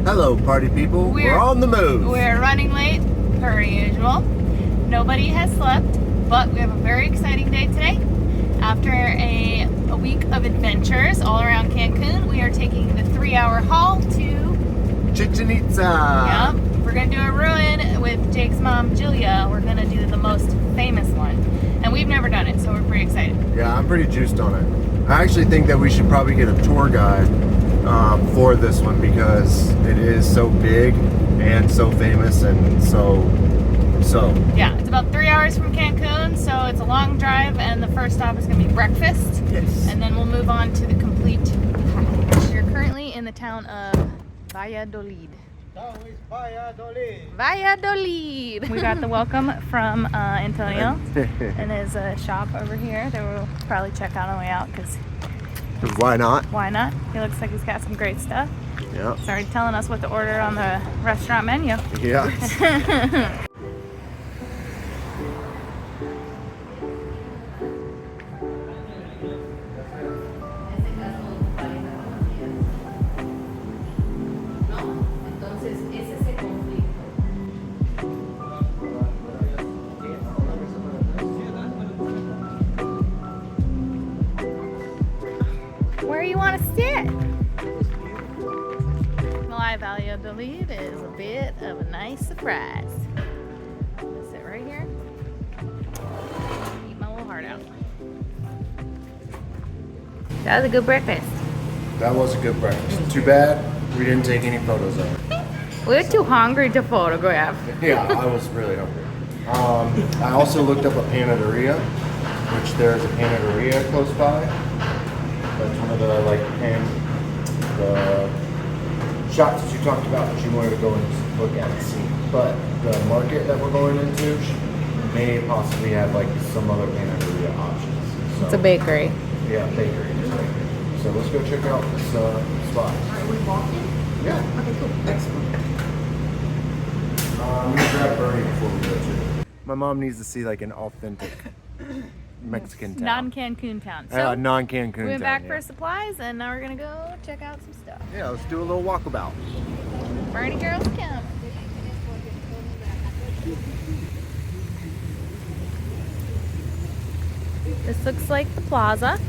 Hello, party people. We're on the move. We're running late, per usual. Nobody has slept, but we have a very exciting day today. After a week of adventures all around Cancun, we are taking the 3-hour haul to Chichen Itza. Yep. We're going to do a ruin with Jake's mom, Julia. We're going to do the most famous one. And we've never done it, so we're pretty excited. Yeah, I'm pretty juiced on it. I actually think that we should probably get a tour guide for this one because it is so big and so famous and so. Yeah, it's about 3 hours from Cancun, so it's a long drive, and the first stop is going to be breakfast. Yes. And then we'll move on to the complete package. You're currently in the town of Valladolid. Valladolid! We got the welcome from Antonio and his shop over here that we'll probably check out on the way out because why not? Why not? He looks like he's got some great stuff. Yeah. He's already telling us what to order on the restaurant menu. Yeah. Where you want to sit? Valladolid is a bit of a nice surprise. I'm gonna sit right here. Eat my little heart out. That was a good breakfast. That was a good breakfast. Too bad we didn't take any photos of it. We're too hungry to photograph. Yeah, I was really hungry. I also looked up a panaderia, which there's a panaderia close by. That's one of the the shops that you talked about that you wanted to go and look at and see. But the market that we're going into may possibly have some other panaderia options. So, It's a bakery. Yeah, bakery. So let's go check out this spot. Are we walking? Yeah. Okay, cool. Excellent. I'm gonna grab Bernie before we go too. My mom needs to see an authentic Mexican town. Non-Cancun town. So non-Cancun town. we went back for supplies, and now we're gonna go check out some stuff. Yeah, let's do a little walkabout. Bernie girls come. This looks like the plaza.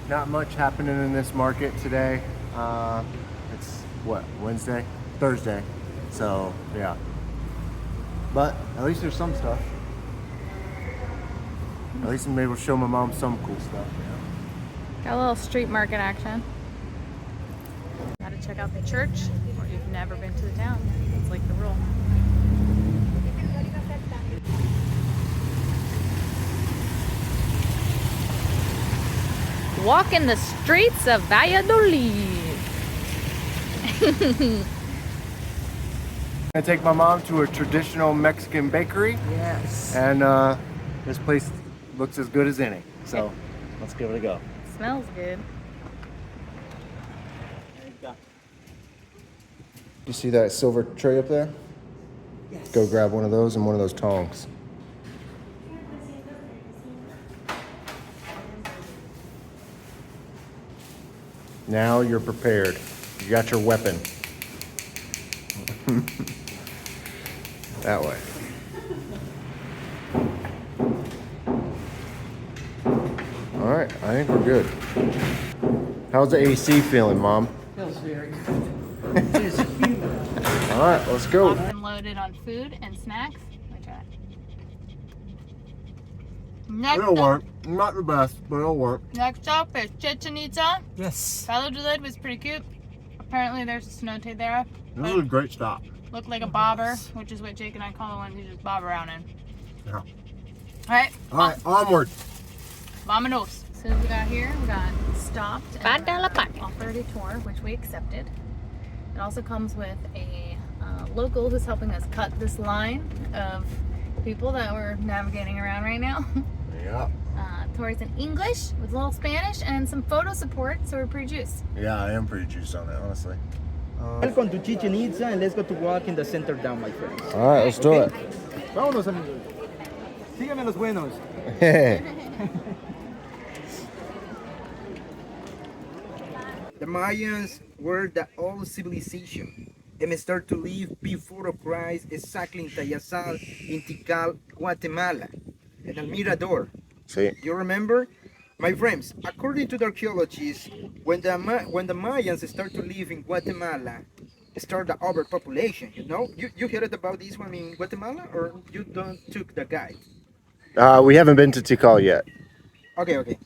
Not much happening in this market today. It's what, Wednesday? Thursday. So yeah. But at least there's some stuff. At least I'm able to show my mom some cool stuff. Got a little street market action. Gotta check out the church, or you've never been to the town. It's like the rule. Walking the streets of Valladolid. I'm gonna take my mom to a traditional Mexican bakery. Yes. And this place looks as good as any. So let's give it a go. Smells good. You see that silver tray up there? Yes. Go grab one of those and one of those tongs. Now you're prepared. You got your weapon. That way. All right, I think we're good. How's the AC feeling, Mom? Feels very good. It is humid. All right, let's go. Locked and loaded on food and snacks. Let me try it. Next It'll up, work. Not the best, but it'll work. next stop is Chichen Itza. Yes. Valladolid was pretty cute. Apparently there's a cenote there. This is a great stop. Looked like a bobber, which is what Jake and I call the ones you just bob around in. Yeah. Alright, All right, onward. vamonos. As soon as we got here, we got stopped and offered a tour, which we accepted. It also comes with a local who's helping us cut this line of people that we're navigating around right now. Yeah. Tours in English with a little Spanish and some photo support, so we're pretty juiced. Yeah, I am pretty juiced on it, honestly. Welcome to Chichen Itza, and let's go to walk in the center down, my friends. All right, let's do it. Vámonos, amigos. Síganme los buenos. The Mayans were the old civilization and started to live before Christ exactly in Tayasal, in Tikal, Guatemala, and El Mirador. See, Do you remember? My friends, according to the archaeologists, when the Mayans started to live in Guatemala, started the overpopulation, you know? You heard about this one in Guatemala, or you don't took the guide? we haven't been to Tikal yet. Okay.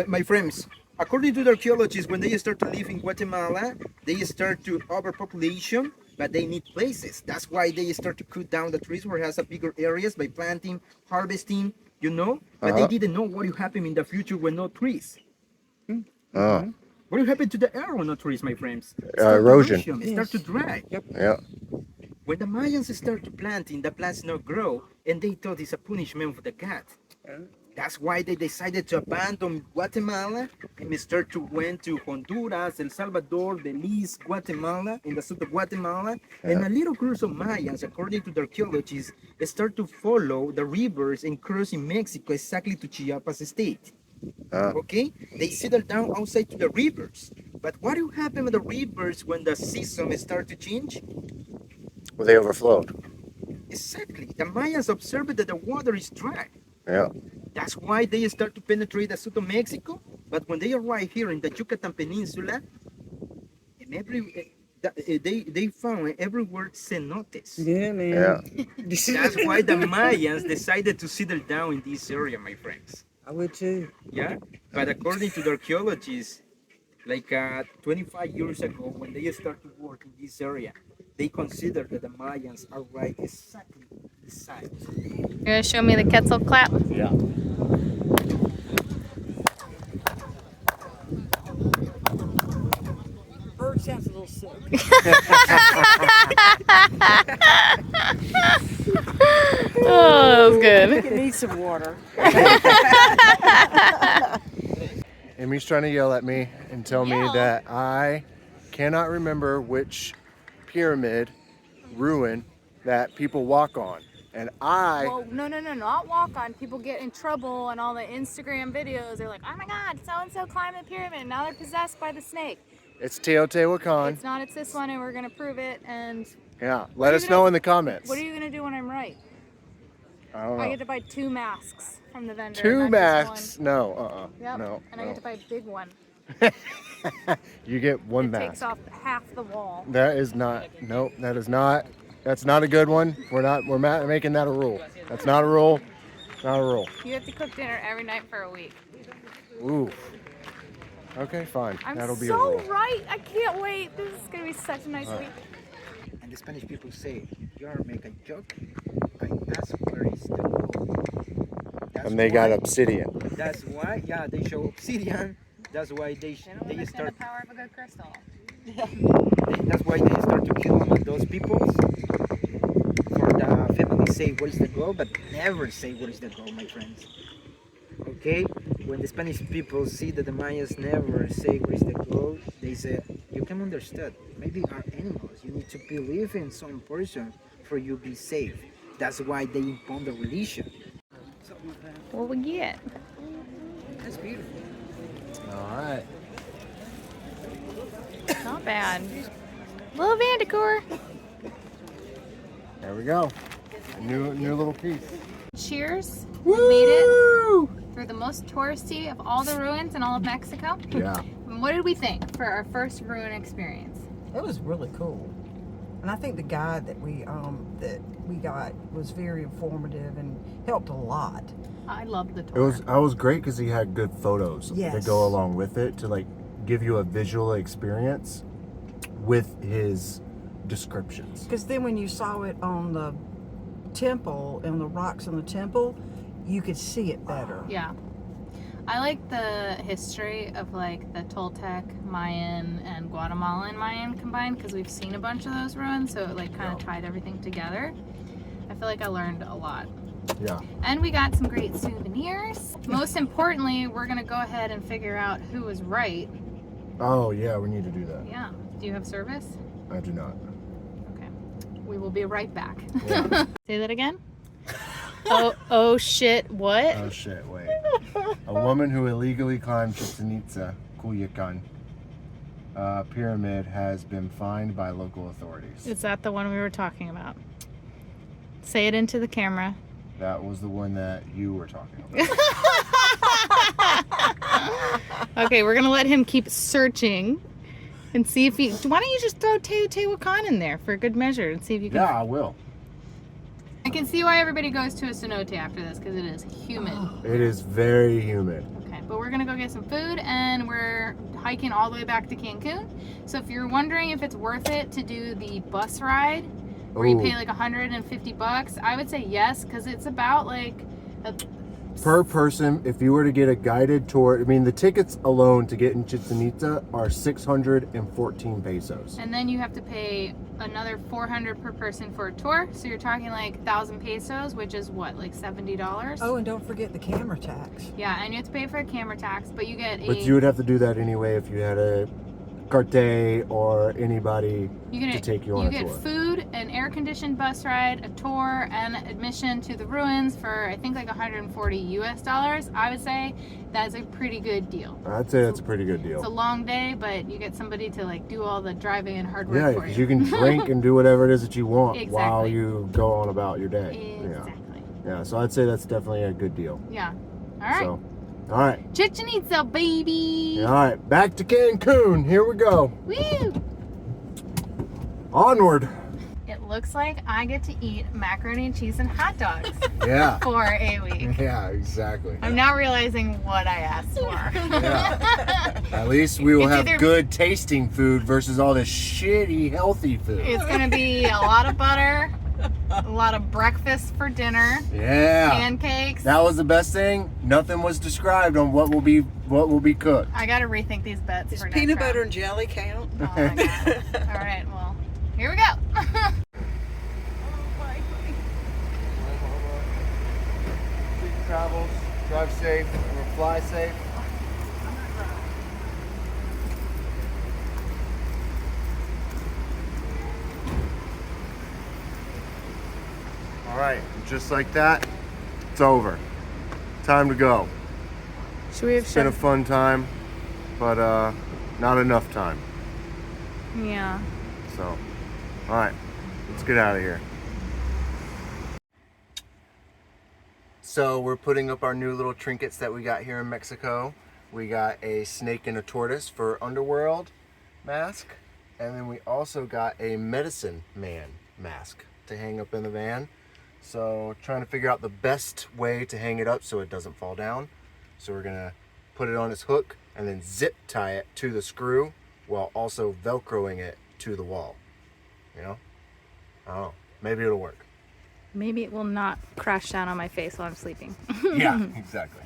My friends, according to the archaeologists, when they start to live in Guatemala, they start to overpopulation, but they need places. That's why they start to cut down the trees where it has a bigger areas by planting, harvesting, you know? But they didn't know what will happen in the future with no trees. Oh, What will happen to the air with no trees, my friends? erosion. It start to dry. Yeah. When the Mayans start to planting, the plants not grow, and they thought it's a punishment for the God. That's why they decided to abandon Guatemala and start to went to Honduras, El Salvador, Belize, Guatemala, in the south of Guatemala. And a little group of Mayans, according to the archaeologists, start to follow the rivers and cross in Mexico exactly to Chiapas state. Okay? They settle down outside to the rivers. But what will happen with the rivers when the season start to change? Well, they overflowed. Exactly. The Mayans observed that the water is dry. Yeah. That's why they start to penetrate the south of Mexico. But when they arrive here in the Yucatan Peninsula, and they found everywhere cenotes. Yeah, man. Yeah. That's why the Mayans decided to settle down in this area, my friends. I would too. Yeah, but according to the archaeologists, like 25 years ago, when they start to work in this area, they consider that the Mayans are right exactly beside. You're gonna show me the Quetzal clap? Yeah. Bird sounds a little sick. Oh, that was good. It needs some water. Amy's trying to yell at me and tell me that I cannot remember which pyramid ruin that people walk on. And Well, no, not walk on. People get in trouble on all the Instagram videos. They're like, oh my God, so-and-so climbed the pyramid. Now they're possessed by the snake. it's Teotihuacan. It's not, it's this one, and we're gonna prove it. And Yeah, let us know in the comments. what are you gonna do when I'm right? I don't I know. get to buy 2 masks from the vendor. 2 not just masks? one. No, Yep. no. And I get to buy a big one. You get 1 It mask. takes off half the wall. That is not. Nope. That is not. That's not a good one. We're making that a rule. That's not a rule. Not a rule. You have to cook dinner every night for a week. Ooh. Okay, fine. I'm That'll be a so rule. right. I can't wait. This is gonna be such a nice week. And the Spanish people say, you are make a joke, I ask where is the gold. That's And they got why- obsidian. That's why, yeah, they show obsidian. That's why they Don't start. understand the power of a good crystal. That's why they start to kill all those people. For the family say what is the goal, but never say what is the goal, my friends. Okay, when the Spanish people see that the Mayas never say what is the goal, they say you can understand. Maybe are animals. You need to believe in some person for you be safe. That's why they impose the religion. What we get? That's beautiful. All right. Not bad. Little Vandecour. There we go. A new little piece. Cheers. We made it through the most touristy of all the ruins in all of Mexico. Yeah. And what did we think for our first ruin experience? It was really cool. And I think the guide that we got was very informative and helped a lot. I loved the tour. I was great because he had good photos that Yes. go along with it to like give you a visual experience with his descriptions. Because then when you saw it on the temple and the rocks on the temple, you could see it better. Yeah. I like the history of like the Toltec, Mayan, and Guatemalan Mayan combined because we've seen a bunch of those ruins, so it like kind of tied everything together. I feel like I learned a lot. Yeah. And we got some great souvenirs. Most importantly, we're gonna go ahead and figure out who was right. Oh yeah, we need to do that. Yeah. Do you have service? I do not. Okay. We will be right back. Yeah. Say that again. Oh shit, what? Oh shit, wait. A woman who illegally climbed Chichen Itza, Culiacan, pyramid has been fined by local authorities. Is that the one we were talking about? Say it into the camera. That was the one that you were talking about. Okay, we're gonna let him keep searching and see if he. Why don't you just throw Teotihuacan in there for good measure and see if you can. Yeah, I will. I can see why everybody goes to a cenote after this because it is humid. It is very humid. Okay, but we're gonna go get some food and we're hiking all the way back to Cancun. So if you're wondering if it's worth it to do the bus ride where you Ooh. pay like $150, I would say yes, because it's about like a Per person, if you were to get a guided tour, I mean, the tickets alone to get in Chichen Itza are 614 pesos. and then you have to pay another 400 per person for a tour. So you're talking like 1,000 pesos, which is what, like $70? Oh, and don't forget the camera tax. Yeah, and you have to pay for a camera tax, but you get But you would have to do that anyway if you had a Cartier or anybody to take you on a get tour. food, an air-conditioned bus ride, a tour, and admission to the ruins for I think like $140. I would say that's a pretty good deal. I'd say that's a pretty good It's a deal. long day, but you get somebody to like do all the driving and hard work Yeah, for because you. you can drink and do whatever it is that you want while Exactly. you go on about your day. Exactly. Yeah, so I'd say that's definitely a good deal. Yeah. All right. So, all right. Chichen Itza, baby. All right, back to Cancun. Here we go. Woo! Onward. It looks like I get to eat macaroni and cheese and hot dogs Yeah. for a week. Yeah, exactly. I'm now realizing what I asked for. Yeah. At least we will It's have either- good tasting food versus all this shitty healthy food. It's gonna be a lot of butter, a lot of breakfast for dinner, Yeah. pancakes. That was the best thing. Nothing was described on what will be cooked. I gotta rethink these bets Does for next peanut round. butter and jelly count? Oh my god. All right, well, here we go. Safe travels, drive safe, or fly safe. All right, just like that, it's over. Time to go. Should we have It's been a fun time, but not enough time. Yeah. So, all right, let's get out of here. So we're putting up our new little trinkets that we got here in Mexico. We got a snake and a tortoise for Underworld mask. And then we also got a medicine man mask to hang up in the van. So trying to figure out the best way to hang it up so it doesn't fall down. So we're gonna put it on its hook and then zip tie it to the screw while also Velcroing it to the wall. You know? I don't know. Maybe it'll work. Maybe it will not crash down on my face while I'm sleeping. Yeah, exactly.